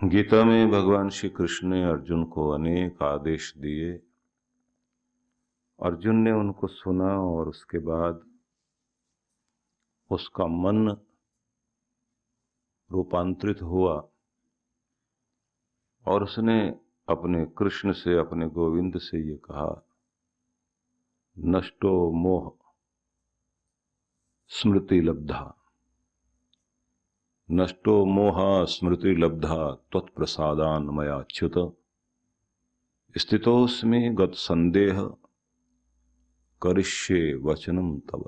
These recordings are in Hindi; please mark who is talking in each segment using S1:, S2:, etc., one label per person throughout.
S1: गीता में भगवान श्री कृष्ण ने अर्जुन को अनेक आदेश दिए। अर्जुन ने उनको सुना और उसके बाद उसका मन रूपांतरित हुआ और उसने अपने कृष्ण से, अपने गोविंद से ये कहा, नष्टो मोह स्मृति लब्धा, नष्टो मोह स्मृति लब्धा त्वत्प्रसादान् मया च्युत स्थितोऽस्मि गत संदेह करिष्ये वचनम तव।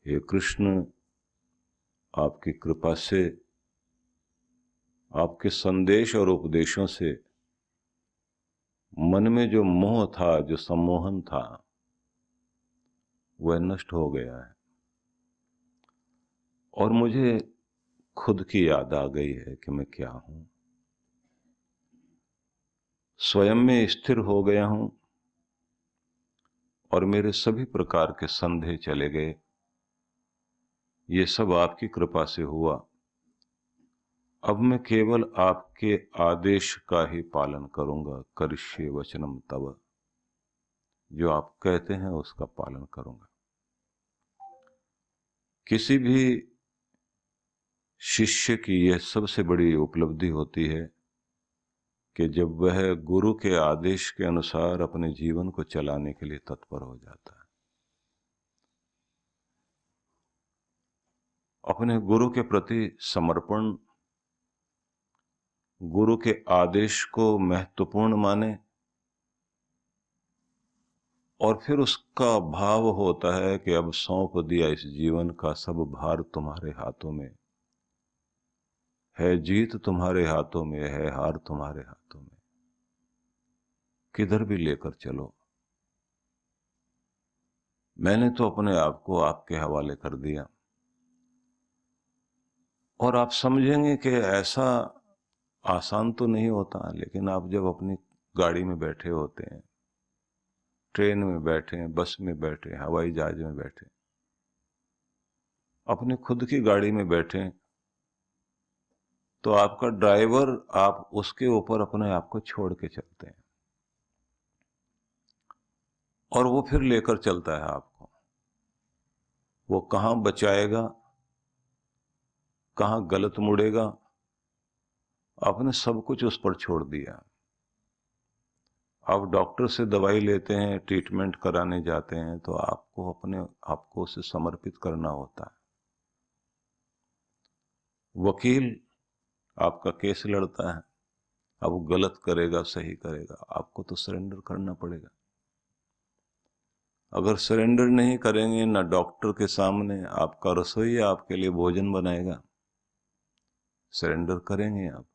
S1: हे कृष्ण, आपकी कृपा से, आपके संदेश और उपदेशों से मन में जो मोह था, जो सम्मोहन था, वह नष्ट हो गया है और मुझे खुद की याद आ गई है कि मैं क्या हूं। स्वयं में स्थिर हो गया हूं और मेरे सभी प्रकार के संदेह चले गए। ये सब आपकी कृपा से हुआ। अब मैं केवल आपके आदेश का ही पालन करूंगा। करिष्ये वचनम तव, जो आप कहते हैं उसका पालन करूंगा। किसी भी शिष्य की यह सबसे बड़ी उपलब्धि होती है कि जब वह गुरु के आदेश के अनुसार अपने जीवन को चलाने के लिए तत्पर हो जाता है। अपने गुरु के प्रति समर्पण, गुरु के आदेश को महत्वपूर्ण माने और फिर उसका भाव होता है कि अब सौंप दिया इस जीवन का सब भार तुम्हारे हाथों में है, जीत तुम्हारे हाथों में है, हार तुम्हारे हाथों में, किधर भी लेकर चलो। मैंने तो अपने आप को आपके हवाले कर दिया। और आप समझेंगे कि ऐसा आसान तो नहीं होता, लेकिन आप जब अपनी गाड़ी में बैठे होते हैं, ट्रेन में बैठे हैं, बस में बैठे हैं, हवाई जहाज में बैठे, अपनी खुद की गाड़ी में बैठे, तो आपका ड्राइवर, आप उसके ऊपर अपने आप को छोड़ के चलते हैं और वो फिर लेकर चलता है आपको। वो कहां बचाएगा, कहां गलत मुड़ेगा, आपने सब कुछ उस पर छोड़ दिया। आप डॉक्टर से दवाई लेते हैं, ट्रीटमेंट कराने जाते हैं, तो आपको अपने आपको उसे समर्पित करना होता है। वकील आपका केस लड़ता है, अब वो गलत करेगा सही करेगा, आपको तो सरेंडर करना पड़ेगा। अगर सरेंडर नहीं करेंगे, ना डॉक्टर के सामने आपका रसोइया आपके लिए भोजन बनाएगा। सरेंडर करेंगे आप।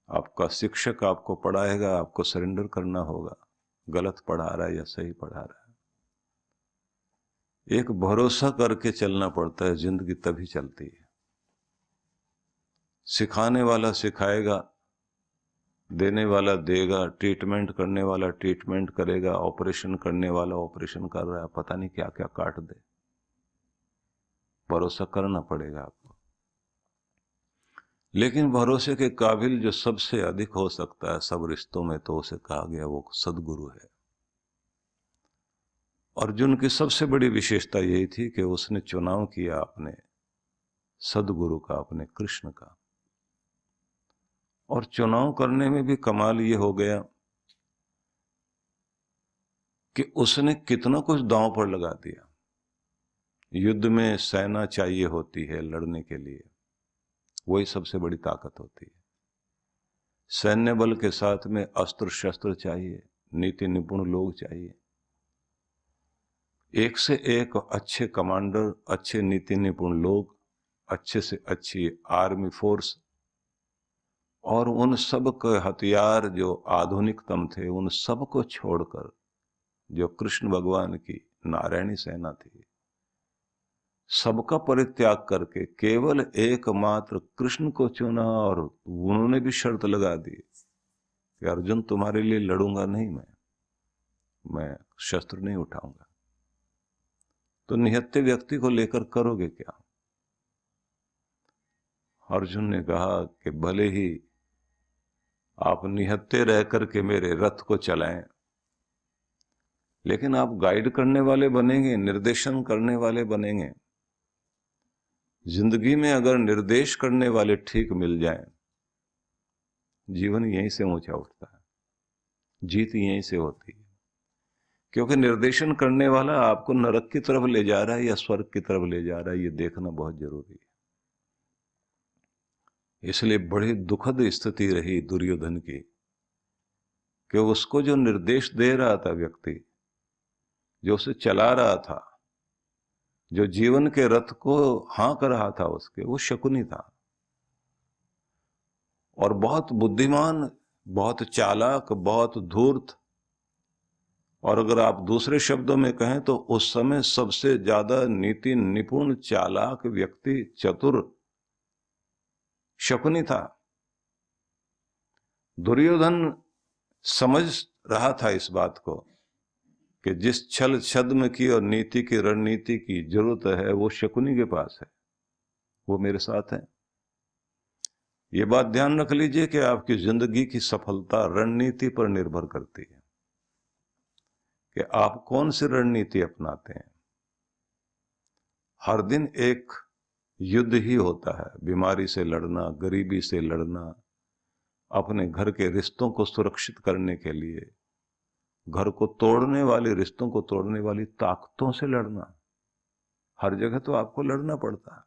S1: आपका शिक्षक आपको पढ़ाएगा, आपको सरेंडर करना होगा, गलत पढ़ा रहा है या सही पढ़ा रहा है। एक भरोसा करके चलना पड़ता है, जिंदगी तभी चलती है। सिखाने वाला सिखाएगा, देने वाला देगा, ट्रीटमेंट करने वाला ट्रीटमेंट करेगा, ऑपरेशन करने वाला ऑपरेशन कर रहा है, पता नहीं क्या क्या काट दे। भरोसा करना पड़ेगा आपको। लेकिन भरोसे के काबिल जो सबसे अधिक हो सकता है सब रिश्तों में, तो उसे कहा गया वो सदगुरु है। अर्जुन की सबसे बड़ी विशेषता यही थी कि उसने चुनाव किया अपने सदगुरु का, अपने कृष्ण का। और चुनाव करने में भी कमाल ये हो गया कि उसने कितना कुछ दांव पर लगा दिया। युद्ध में सेना चाहिए होती है लड़ने के लिए, वही सबसे बड़ी ताकत होती है। सैन्य बल के साथ में अस्त्र शस्त्र चाहिए, नीति निपुण लोग चाहिए, एक से एक अच्छे कमांडर, अच्छे नीति निपुण लोग, अच्छे से अच्छी आर्मी फोर्स, और उन सब के हथियार जो आधुनिकतम थे, उन सब को छोड़कर जो कृष्ण भगवान की नारायणी सेना थी, सबका परित्याग करके केवल एकमात्र कृष्ण को चुना। और उन्होंने भी शर्त लगा दी कि अर्जुन तुम्हारे लिए लड़ूंगा नहीं, मैं शस्त्र नहीं उठाऊंगा। तो निहत्थे व्यक्ति को लेकर करोगे क्या? अर्जुन ने कहा कि भले ही आप निहत्थे रह करके मेरे रथ को चलाएं, लेकिन आप गाइड करने वाले बनेंगे, निर्देशन करने वाले बनेंगे। जिंदगी में अगर निर्देश करने वाले ठीक मिल जाएं, जीवन यहीं से ऊंचा उठता है, जीत यहीं से होती है। क्योंकि निर्देशन करने वाला आपको नरक की तरफ ले जा रहा है या स्वर्ग की तरफ ले जा रहा है, ये देखना बहुत जरूरी है। इसलिए बड़ी दुखद स्थिति रही दुर्योधन की कि उसको जो निर्देश दे रहा था व्यक्ति, जो उसे चला रहा था, जो जीवन के रथ को हाँक रहा था उसके, वो शकुनी था। और बहुत बुद्धिमान, बहुत चालाक, बहुत धूर्त, और अगर आप दूसरे शब्दों में कहें तो उस समय सबसे ज्यादा नीति निपुण, चालाक व्यक्ति, चतुर शकुनी था। दुर्योधन समझ रहा था इस बात को कि जिस छल छद्म की और नीति की, रणनीति की जरूरत है, वो शकुनी के पास है, वो मेरे साथ है। ये बात ध्यान रख लीजिए कि आपकी जिंदगी की सफलता रणनीति पर निर्भर करती है कि आप कौन सी रणनीति अपनाते हैं। हर दिन एक युद्ध ही होता है, बीमारी से लड़ना, गरीबी से लड़ना, अपने घर के रिश्तों को सुरक्षित करने के लिए, घर को तोड़ने वाले, रिश्तों को तोड़ने वाली ताकतों से लड़ना। हर जगह तो आपको लड़ना पड़ता है।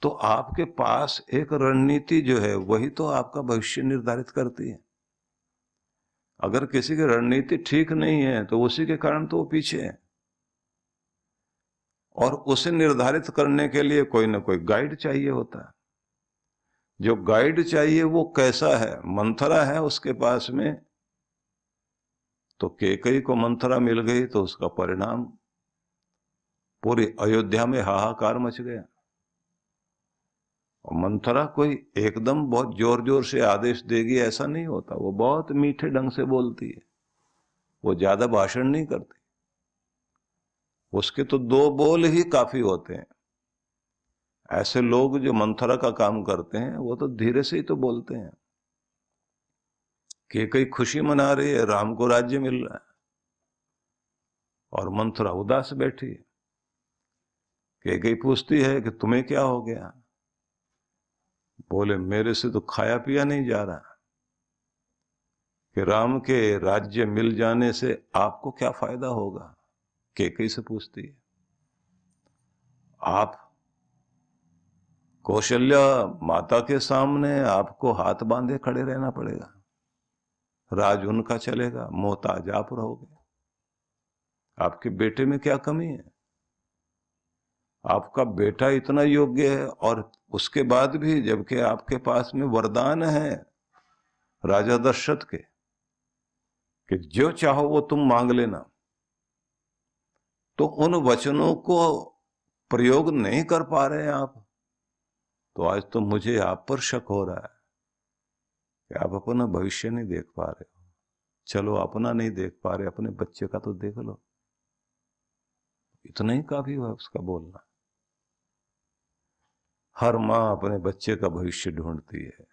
S1: तो आपके पास एक रणनीति जो है, वही तो आपका भविष्य निर्धारित करती है। अगर किसी की रणनीति ठीक नहीं है तो उसी के कारण तो वो पीछे है। और उसे निर्धारित करने के लिए कोई ना कोई गाइड चाहिए होता है। जो गाइड चाहिए वो कैसा है? मंथरा है उसके पास में, तो कैकेयी को मंथरा मिल गई तो उसका परिणाम पूरी अयोध्या में हाहाकार मच गया। और मंथरा कोई एकदम बहुत जोर जोर से आदेश देगी ऐसा नहीं होता, वो बहुत मीठे ढंग से बोलती है, वो ज्यादा भाषण नहीं करती, उसके तो 2 बोल ही काफी होते हैं। ऐसे लोग जो मंथरा का काम करते हैं वो तो धीरे से ही तो बोलते हैं। कैकेयी खुशी मना रही है, राम को राज्य मिल रहा है, और मंथरा उदास बैठी है। कैकेयी पूछती है कि तुम्हें क्या हो गया? बोले मेरे से तो खाया पिया नहीं जा रहा, कि राम के राज्य मिल जाने से आपको क्या फायदा होगा? कैकेयी से पूछती है। आप कौशल्या माता के सामने आपको हाथ बांधे खड़े रहना पड़ेगा, राज उनका चलेगा, मोहताज आप रहोगे। आपके बेटे में क्या कमी है? आपका बेटा इतना योग्य है, और उसके बाद भी जबकि आपके पास में वरदान है राजा दशरथ के कि जो चाहो वो तुम मांग लेना, तो उन वचनों को प्रयोग नहीं कर पा रहे हैं आप। तो आज तो मुझे आप पर शक हो रहा है कि आप अपना भविष्य नहीं देख पा रहे हो। चलो अपना नहीं देख पा रहे, अपने बच्चे का तो देख लो। इतना ही काफी हुआ उसका बोलना। हर मां अपने बच्चे का भविष्य ढूंढती है,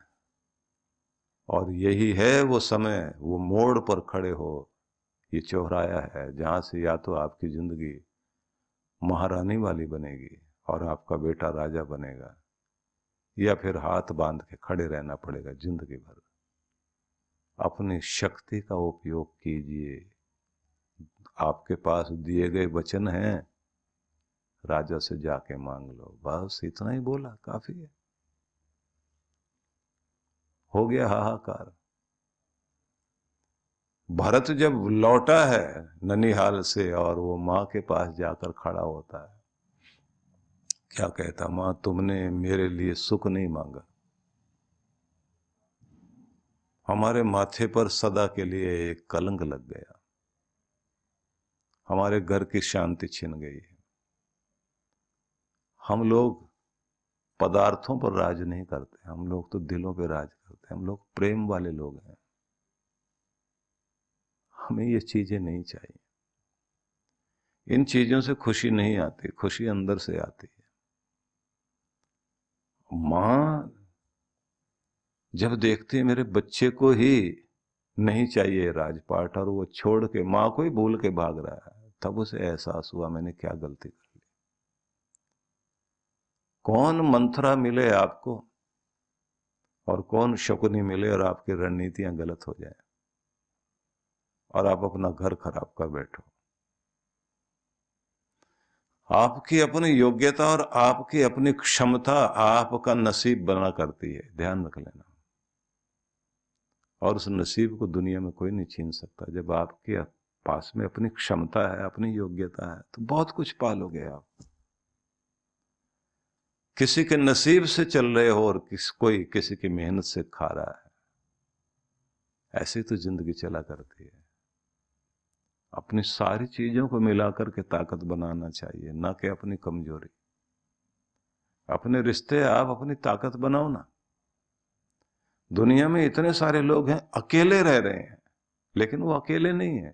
S1: और यही है वो समय, वो मोड़ पर खड़े हो, ये चौराया है जहां से या तो आपकी जिंदगी महारानी वाली बनेगी और आपका बेटा राजा बनेगा, या फिर हाथ बांध के खड़े रहना पड़ेगा जिंदगी भर। अपनी शक्ति का उपयोग कीजिए। आपके पास दिए गए वचन हैं, राजा से जाके मांग लो। बस इतना ही बोला, काफी है। हो गया हाहाकार। भरत जब लौटा है ननिहाल से और वो मां के पास जाकर खड़ा होता है, क्या कहता? मां तुमने मेरे लिए सुख नहीं मांगा, हमारे माथे पर सदा के लिए एक कलंक लग गया, हमारे घर की शांति छिन गई है। हम लोग पदार्थों पर राज नहीं करते, हम लोग तो दिलों पे राज करते हैं, हम लोग प्रेम वाले लोग हैं। हमें ये चीजें नहीं चाहिए। इन चीजों से खुशी नहीं आती, खुशी अंदर से आती है। मां जब देखती है मेरे बच्चे को ही नहीं चाहिए राजपाट और वो छोड़ के मां को ही भूल के भाग रहा है, तब उसे एहसास हुआ मैंने क्या गलती कर ली। कौन मंत्रा मिले आपको और कौन शकुनी मिले और आपकी रणनीतियां गलत हो जाए और आप अपना घर खराब कर बैठो। आपकी अपनी योग्यता और आपकी अपनी क्षमता आपका नसीब बना करती है, ध्यान रख लेना। और उस नसीब को दुनिया में कोई नहीं छीन सकता। जब आपके पास में अपनी क्षमता है, अपनी योग्यता है, तो बहुत कुछ पालोगे आप। किसी के नसीब से चल रहे हो और कोई किसी की मेहनत से खा रहा है। ऐसी तो जिंदगी चला करती है। अपनी सारी चीजों को मिलाकर के ताकत बनाना चाहिए, ना कि अपनी कमजोरी। अपने रिश्ते आप अपनी ताकत बनाओ ना। दुनिया में इतने सारे लोग हैं अकेले रह रहे हैं, लेकिन वो अकेले नहीं है,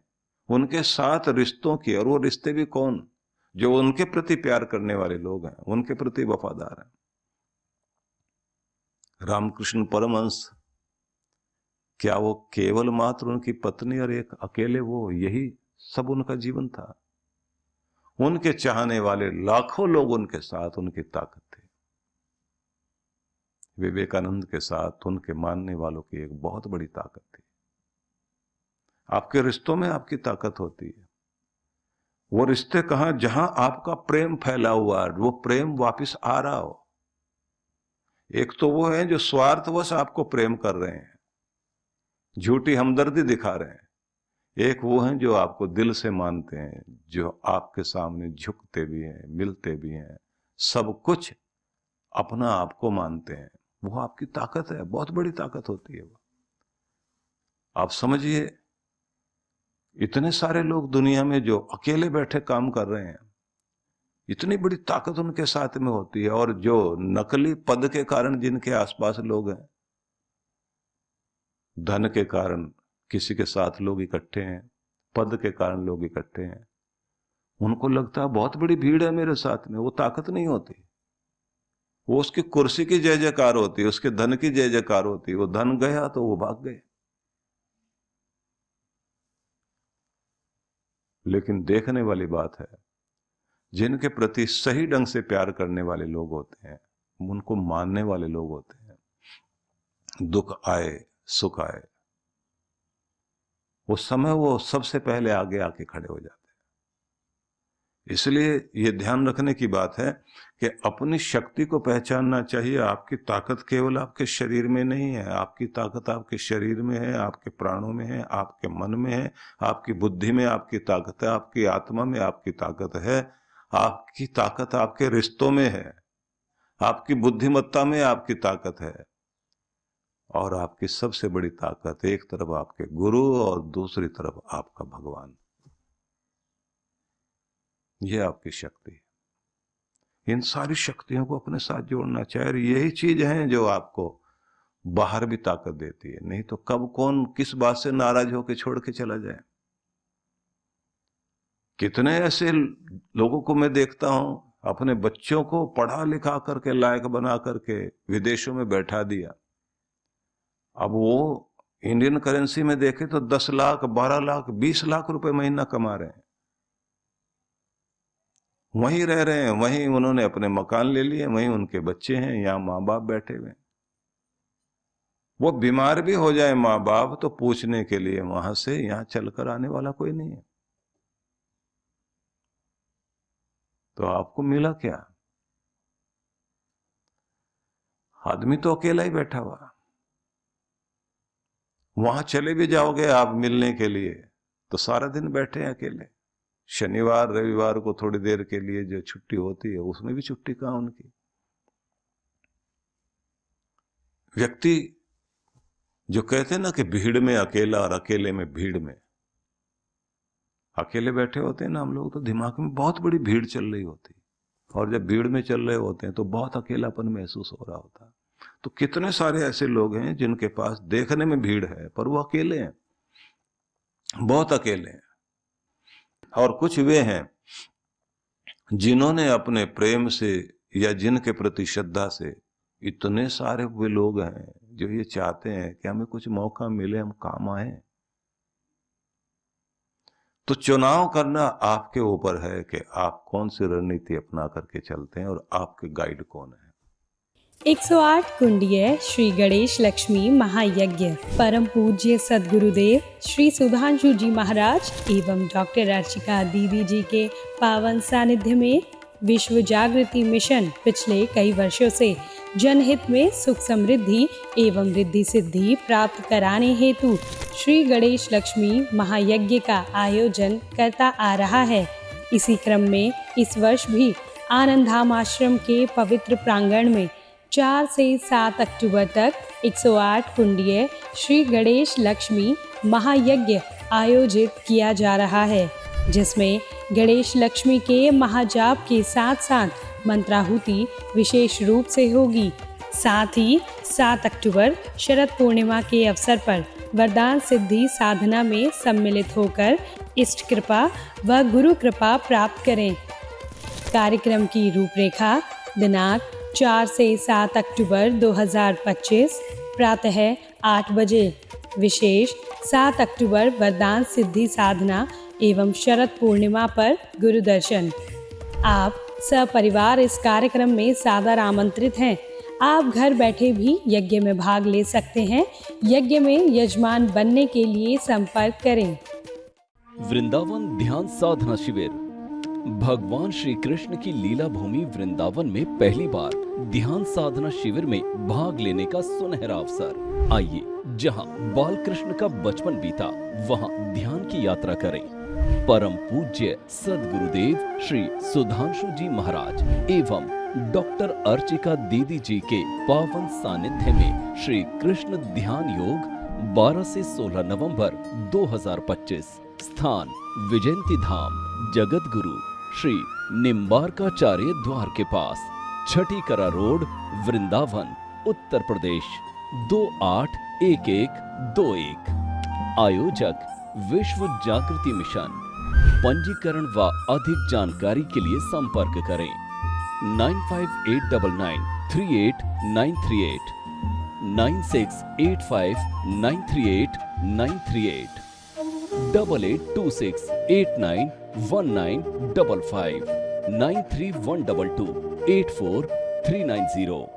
S1: उनके साथ रिश्तों की, और वो रिश्ते भी कौन, जो उनके प्रति प्यार करने वाले लोग हैं, उनके प्रति वफादार हैं। रामकृष्ण परमहंस, क्या वो केवल मात्र उनकी पत्नी और एक अकेले वो, यही सब उनका जीवन था? उनके चाहने वाले लाखों लोग उनके साथ, उनकी ताकत थी। विवेकानंद के साथ उनके मानने वालों की एक बहुत बड़ी ताकत थी। आपके रिश्तों में आपकी ताकत होती है। वो रिश्ते कहां, जहां आपका प्रेम फैला हुआ है, वो प्रेम वापस आ रहा हो। एक तो वो है जो स्वार्थवश आपको प्रेम कर रहे हैं, झूठी हमदर्दी दिखा रहे हैं। एक वो हैं जो आपको दिल से मानते हैं, जो आपके सामने झुकते भी हैं, मिलते भी हैं, सब कुछ अपना आपको मानते हैं। वो आपकी ताकत है, बहुत बड़ी ताकत होती है वो। आप समझिए, इतने सारे लोग दुनिया में जो अकेले बैठे काम कर रहे हैं, इतनी बड़ी ताकत उनके साथ में होती है। और जो नकली पद के कारण जिनके आसपास लोग हैं, धन के कारण किसी के साथ लोग इकट्ठे हैं, पद के कारण लोग इकट्ठे हैं, उनको लगता है बहुत बड़ी भीड़ है मेरे साथ में। वो ताकत नहीं होती, वो उसकी कुर्सी की जय जयकार होती है, उसके धन की जय जयकार होती है। वो धन गया तो वो भाग गए। लेकिन देखने वाली बात है, जिनके प्रति सही ढंग से प्यार करने वाले लोग होते हैं, उनको मानने वाले लोग होते हैं, दुख आए सुख आए, उस समय वो सबसे पहले आगे आके खड़े हो जाते हैं। इसलिए ये ध्यान रखने की बात है कि अपनी शक्ति को पहचानना चाहिए। आपकी ताकत केवल आपके शरीर में नहीं है, आपकी ताकत आपके शरीर में है, आपके प्राणों में है, आपके मन में है, आपकी बुद्धि में आपकी ताकत है, आपकी आत्मा में आपकी ताकत है, आपकी ताकत आपके रिश्तों में है, आपकी बुद्धिमत्ता में आपकी ताकत है। और आपकी सबसे बड़ी ताकत, एक तरफ आपके गुरु और दूसरी तरफ आपका भगवान, यह आपकी शक्ति है। इन सारी शक्तियों को अपने साथ जोड़ना चाहिए, और यही चीज है जो आपको बाहर भी ताकत देती है। नहीं तो कब कौन किस बात से नाराज होकर छोड़ के चला जाए। कितने ऐसे लोगों को मैं देखता हूं, अपने बच्चों को पढ़ा लिखा करके लायक बना करके विदेशों में बैठा दिया। अब वो इंडियन करेंसी में देखे तो 10 लाख 12 लाख 20 लाख रुपए महीना कमा रहे हैं, वहीं रह रहे हैं, वहीं उन्होंने अपने मकान ले लिए, वहीं उनके बच्चे हैं, यहां माँ बाप बैठे हुए हैं। वो बीमार भी हो जाए माँ बाप तो पूछने के लिए वहां से यहां चलकर आने वाला कोई नहीं है। तो आपको मिला क्या? आदमी तो अकेला ही बैठा हुआ। वहां चले भी जाओगे आप मिलने के लिए तो सारा दिन बैठे हैं अकेले। शनिवार रविवार को थोड़ी देर के लिए जो छुट्टी होती है, उसमें भी छुट्टी कहां उनकी। व्यक्ति जो कहते हैं ना कि भीड़ में अकेला और अकेले में भीड़ में, अकेले बैठे होते हैं ना हम लोग, तो दिमाग में बहुत बड़ी भीड़ चल रही होती है, और जब भीड़ में चल रहे होते हैं तो बहुत अकेलापन महसूस हो रहा होता है। तो कितने सारे ऐसे लोग हैं जिनके पास देखने में भीड़ है पर वो अकेले हैं, बहुत अकेले हैं। और कुछ वे हैं जिन्होंने अपने प्रेम से या जिनके प्रति श्रद्धा से इतने सारे वे लोग हैं जो ये चाहते हैं कि हमें कुछ मौका मिले, हम काम आए। तो चुनाव करना आपके ऊपर है कि आप कौन सी रणनीति अपना करके चलते हैं और आपके गाइड कौन है।
S2: 108 कुंडीय श्री गणेश लक्ष्मी महायज्ञ परम पूज्य सद्गुरुदेव श्री सुधांशु जी महाराज एवं डॉक्टर अर्चिका दीदी जी के पावन सानिध्य में विश्व जागृति मिशन पिछले कई वर्षों से जनहित में सुख समृद्धि एवं रिद्धि सिद्धि प्राप्त कराने हेतु श्री गणेश लक्ष्मी महायज्ञ का आयोजन करता आ रहा है। इसी क्रम में इस वर्ष भी आनंदधाम आश्रम के पवित्र प्रांगण में 4 से 7 अक्टूबर तक 108 कुंडीय श्री गणेश लक्ष्मी महायज्ञ आयोजित किया जा रहा है, जिसमें गणेश लक्ष्मी के महाजाप के साथ साथ मंत्राहुति विशेष रूप से होगी। साथ ही 7 अक्टूबर शरद पूर्णिमा के अवसर पर वरदान सिद्धि साधना में सम्मिलित होकर इष्ट कृपा व गुरु कृपा प्राप्त करें। कार्यक्रम की रूपरेखा दिनांक 4 से 7 अक्टूबर 2025 प्रातः 8 बजे। विशेष 7 अक्टूबर वरदान सिद्धि साधना एवं शरद पूर्णिमा पर गुरु दर्शन। आप सपरिवार इस कार्यक्रम में सादर आमंत्रित हैं। आप घर बैठे भी यज्ञ में भाग ले सकते हैं। यज्ञ में यजमान बनने के लिए संपर्क करें।
S3: वृंदावन ध्यान साधना शिविर। भगवान श्री कृष्ण की लीला भूमि वृंदावन में पहली बार ध्यान साधना शिविर में भाग लेने का सुनहरा अवसर। आइए, जहां बाल कृष्ण का बचपन बीता, वहां ध्यान की यात्रा करें। परम पूज्य सद्गुरुदेव श्री सुधांशु जी महाराज एवं डॉक्टर अर्चिका दीदी जी के पावन सानिध्य में श्री कृष्ण ध्यान योग 12 से 16 नवंबर 2025। स्थान विजयंती धाम, जगत गुरु श्री निम्बारकाचार्य द्वार के पास, छठी करा रोड, वृंदावन, उत्तर प्रदेश 281121। आयोजक विश्व जागृति मिशन। पंजीकरण व अधिक जानकारी के लिए संपर्क करें 9589938938 9685938938 8826891955 93122843990।